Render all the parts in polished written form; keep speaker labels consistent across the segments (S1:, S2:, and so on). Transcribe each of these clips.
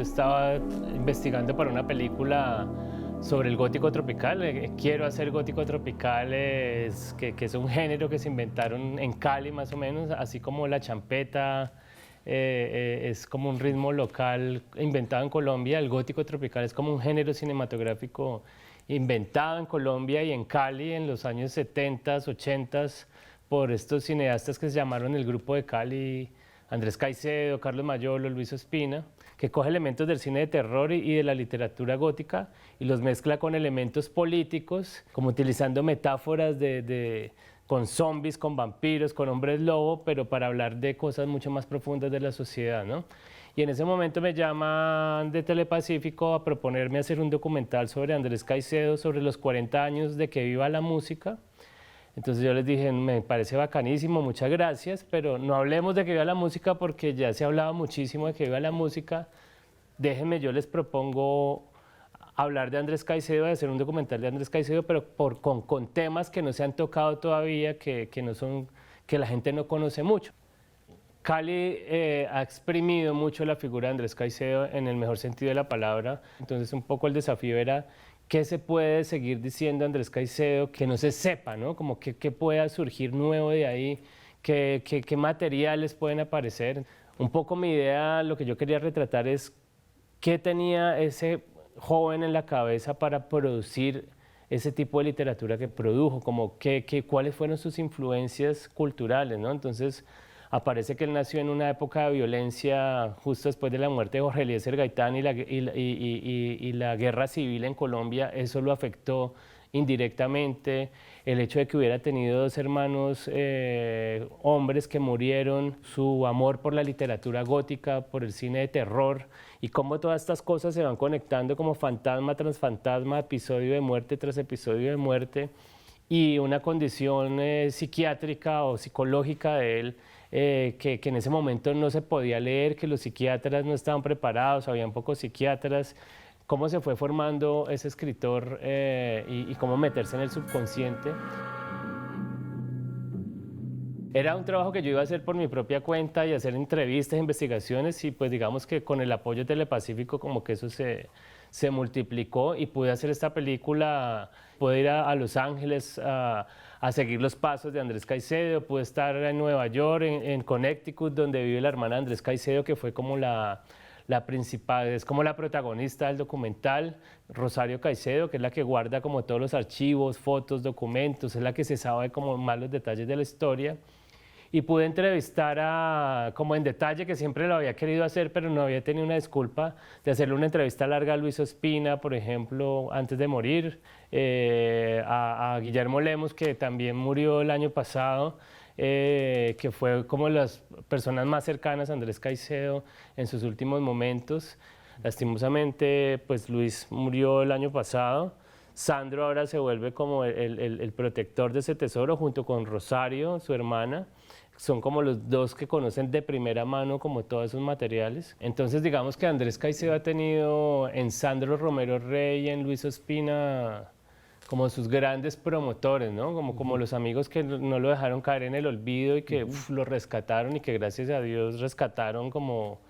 S1: yo estaba investigando para una película sobre el gótico tropical. Quiero hacer gótico tropical, que es un género que se inventaron en Cali más o menos, así como la champeta. Es como un ritmo local inventado en Colombia. El gótico tropical es como un género cinematográfico inventado en Colombia y en Cali en los años 70, 80 por estos cineastas que se llamaron el Grupo de Cali, Andrés Caicedo, Carlos Mayolo, Luis Ospina, que coge elementos del cine de terror y de la literatura gótica y los mezcla con elementos políticos, como utilizando metáforas con zombies, con vampiros, con hombres lobo, pero para hablar de cosas mucho más profundas de la sociedad, ¿no? Y en ese momento me llaman de Telepacífico a proponerme hacer un documental sobre Andrés Caicedo, sobre los 40 años de que viva la música. Entonces yo les dije, me parece bacanísimo, muchas gracias, pero no hablemos de que viva la música porque ya se hablaba muchísimo de que viva la música. Déjenme, yo les propongo hablar de Andrés Caicedo, de hacer un documental de Andrés Caicedo, pero con temas que no se han tocado todavía, que la gente no conoce mucho. Cali ha exprimido mucho la figura de Andrés Caicedo en el mejor sentido de la palabra, entonces un poco el desafío era qué se puede seguir diciendo Andrés Caicedo que no se sepa, ¿no? Como que pueda surgir nuevo de ahí, qué materiales pueden aparecer. Un poco mi idea, lo que yo quería retratar es qué tenía ese joven en la cabeza para producir ese tipo de literatura que produjo, como cuáles fueron sus influencias culturales, ¿no? Entonces aparece que él nació en una época de violencia justo después de la muerte de Jorge Eliezer Gaitán y la guerra civil en Colombia. Eso lo afectó indirectamente. El hecho de que hubiera tenido dos hermanos hombres que murieron, su amor por la literatura gótica, por el cine de terror, y cómo todas estas cosas se van conectando como fantasma tras fantasma, episodio de muerte tras episodio de muerte, y una condición psiquiátrica o psicológica de él que en ese momento no se podía leer, que los psiquiatras no estaban preparados, habían pocos psiquiatras. Cómo se fue formando ese escritor y cómo meterse en el subconsciente. Era un trabajo que yo iba a hacer por mi propia cuenta y hacer entrevistas, investigaciones, y pues digamos que con el apoyo de Telepacífico como que eso se multiplicó y pude hacer esta película. Pude ir a Los Ángeles a seguir los pasos de Andrés Caicedo, pude estar en Nueva York, en Connecticut, donde vive la hermana de Andrés Caicedo, que fue como la principal, es como la protagonista del documental, Rosario Caicedo, que es la que guarda como todos los archivos, fotos, documentos, es la que se sabe como más los detalles de la historia. Y pude entrevistar como en detalle, que siempre lo había querido hacer, pero no había tenido una disculpa, de hacerle una entrevista larga a Luis Ospina, por ejemplo, antes de morir, a Guillermo Lemos, que también murió el año pasado, que fue como las personas más cercanas a Andrés Caicedo en sus últimos momentos. Lastimosamente, pues Luis murió el año pasado. Sandro ahora se vuelve como el protector de ese tesoro junto con Rosario, su hermana. Son como los dos que conocen de primera mano como todos esos materiales. Entonces digamos que Andrés Caicedo ha tenido en Sandro Romero Rey y en Luis Ospina como sus grandes promotores, ¿no? Como los amigos que no lo dejaron caer en el olvido y que lo rescataron y que gracias a Dios rescataron como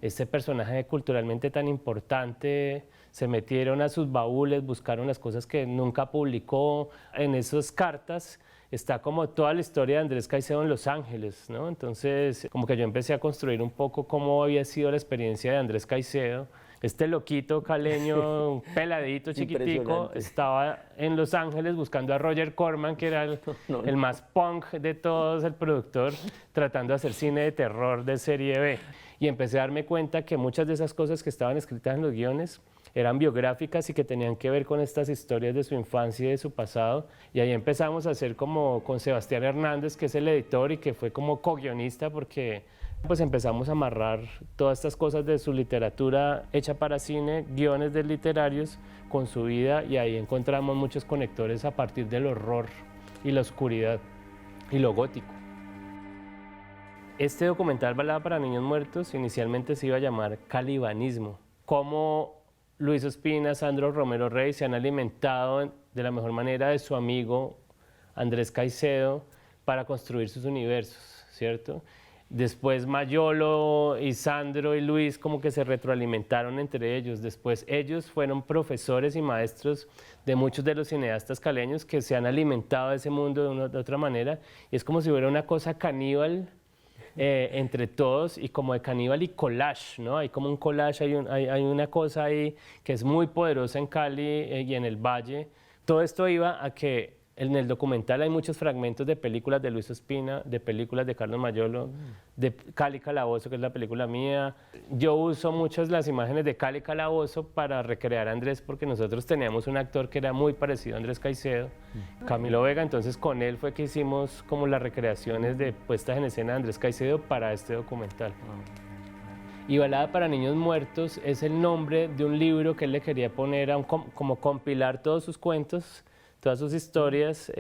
S1: este personaje culturalmente tan importante. Se metieron a sus baúles, buscaron las cosas que nunca publicó. En esas cartas está como toda la historia de Andrés Caicedo en Los Ángeles, ¿no? Entonces, como que yo empecé a construir un poco cómo había sido la experiencia de Andrés Caicedo. Este loquito caleño, peladito, chiquitico, estaba en Los Ángeles buscando a Roger Corman, que era el más punk de todos, el productor, tratando de hacer cine de terror de serie B. Y empecé a darme cuenta que muchas de esas cosas que estaban escritas en los guiones eran biográficas y que tenían que ver con estas historias de su infancia y de su pasado. Y ahí empezamos a hacer como con Sebastián Hernández, que es el editor y que fue como co-guionista, porque pues empezamos a amarrar todas estas cosas de su literatura hecha para cine, guiones de literarios con su vida, y ahí encontramos muchos conectores a partir del horror y la oscuridad y lo gótico. Este documental, Balada para Niños Muertos, inicialmente se iba a llamar Calibanismo. Cómo Luis Ospina, Sandro Romero Rey se han alimentado de la mejor manera de su amigo Andrés Caicedo para construir sus universos, ¿cierto? Después Mayolo y Sandro y Luis como que se retroalimentaron entre ellos. Después ellos fueron profesores y maestros de muchos de los cineastas caleños que se han alimentado de ese mundo de una de otra manera. Y es como si hubiera una cosa caníbal entre todos y como de caníbal y collage, ¿no? Hay como un collage, hay una cosa ahí que es muy poderosa en Cali y en el Valle. Todo esto iba a que en el documental hay muchos fragmentos de películas de Luis Ospina, de películas de Carlos Mayolo, de Cali Calabozo, que es la película mía. Yo uso muchas las imágenes de Cali Calabozo para recrear a Andrés, porque nosotros teníamos un actor que era muy parecido a Andrés Caicedo, Camilo Vega, entonces con él fue que hicimos como las recreaciones de puestas en escena de Andrés Caicedo para este documental. Y Balada para Niños Muertos es el nombre de un libro que él le quería poner, como compilar todos sus cuentos, todas sus historias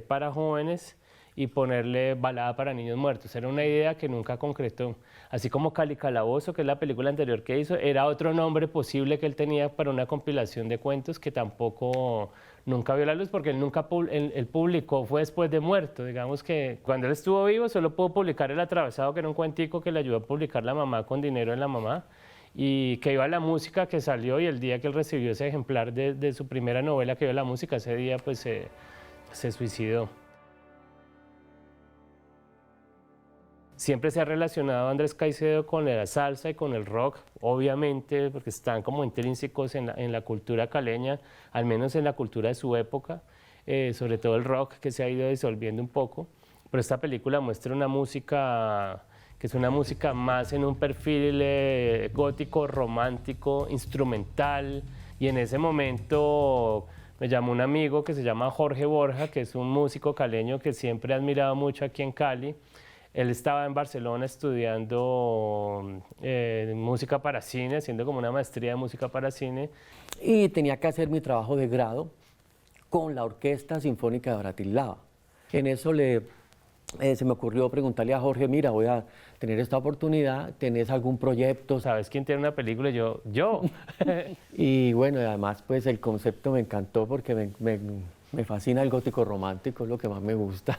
S1: para jóvenes y ponerle Balada para Niños Muertos. Era una idea que nunca concretó. Así como Cali Calabozo, que es la película anterior que hizo, era otro nombre posible que él tenía para una compilación de cuentos que tampoco nunca vio la luz porque él publicó, fue después de muerto. Digamos que cuando él estuvo vivo solo pudo publicar El Atravesado, que era un cuentico que le ayudó a publicar la mamá con dinero de la mamá, y que iba a la música que salió, y el día que él recibió ese ejemplar de su primera novela que iba a la música, ese día pues se suicidó. Siempre se ha relacionado a Andrés Caicedo con la salsa y con el rock, obviamente, porque están como intrínsecos en la cultura caleña, al menos en la cultura de su época, sobre todo el rock que se ha ido disolviendo un poco. Pero esta película muestra una música que es una música más en un perfil gótico, romántico, instrumental, y en ese momento me llamó un amigo que se llama Jorge Borja, que es un músico caleño que siempre he admirado mucho aquí en Cali. Él estaba en Barcelona estudiando música para cine, haciendo como una maestría de música para cine.
S2: Y tenía que hacer mi trabajo de grado con la Orquesta Sinfónica de Bratislava. En eso se me ocurrió preguntarle a Jorge, mira, voy a tener esta oportunidad, ¿tenés algún proyecto?
S1: ¿Sabes quién tiene una película? Yo.
S2: Y bueno, además pues el concepto me encantó porque me fascina el gótico romántico, es lo que más me gusta.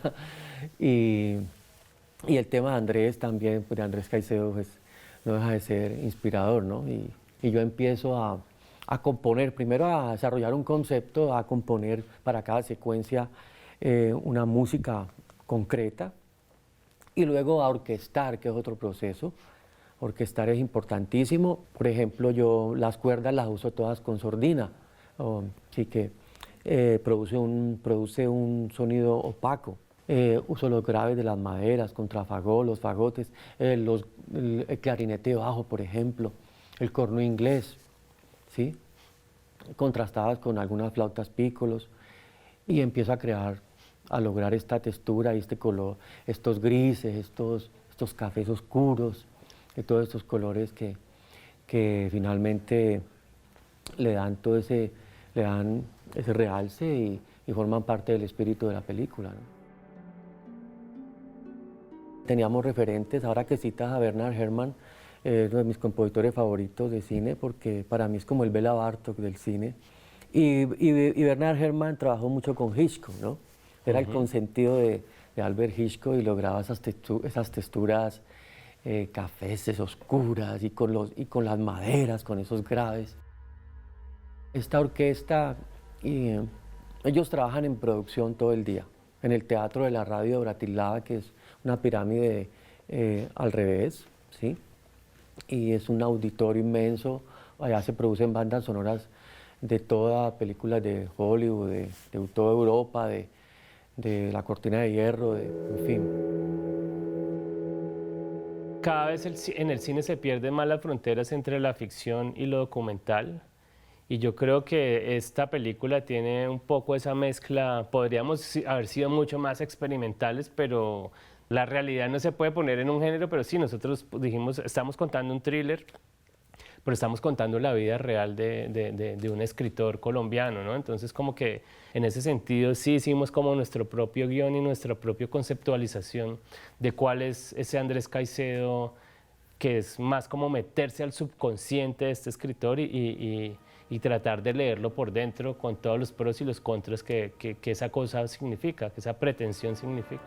S2: Y el tema de Andrés también, pues de Andrés Caicedo, pues, no deja de ser inspirador, ¿no? Y yo empiezo a componer, primero a desarrollar un concepto, a componer para cada secuencia una música concreta, y luego a orquestar, que es otro proceso. Orquestar es importantísimo. Por ejemplo, yo las cuerdas las uso todas con sordina, así que produce un sonido opaco. Uso los graves de las maderas, contrafagó, los fagotes, el clarinete bajo, por ejemplo, el corno inglés, ¿sí? Contrastadas con algunas flautas pícolos, y empiezo a lograr esta textura y este color, estos grises, estos cafés oscuros, todos estos colores que finalmente le dan ese realce y forman parte del espíritu de la película, ¿no? Teníamos referentes, ahora que citas a Bernard Herrmann, uno de mis compositores favoritos de cine, porque para mí es como el Bela Bartók del cine. Y Bernard Herrmann trabajó mucho con Hitchcock, ¿no? Era el consentido de Albert Hitchcock y lograba esas texturas cafeces, oscuras, y con las maderas, con esos graves. Esta orquesta, ellos trabajan en producción todo el día, en el Teatro de la Radio de Bratislava, que es una pirámide al revés, ¿sí? Y es un auditorio inmenso. Allá se producen bandas sonoras de todas películas de Hollywood, de toda Europa, de La Cortina de Hierro, en fin.
S1: Cada vez en el cine se pierden más las fronteras entre la ficción y lo documental. Y yo creo que esta película tiene un poco esa mezcla. Podríamos haber sido mucho más experimentales, pero la realidad no se puede poner en un género. Pero sí, nosotros dijimos, estamos contando un thriller, pero estamos contando la vida real de un escritor colombiano, ¿no? Entonces, como que en ese sentido sí hicimos como nuestro propio guión y nuestra propia conceptualización de cuál es ese Andrés Caicedo, que es más como meterse al subconsciente de este escritor y tratar de leerlo por dentro con todos los pros y los contras que esa cosa significa, que esa pretensión significa.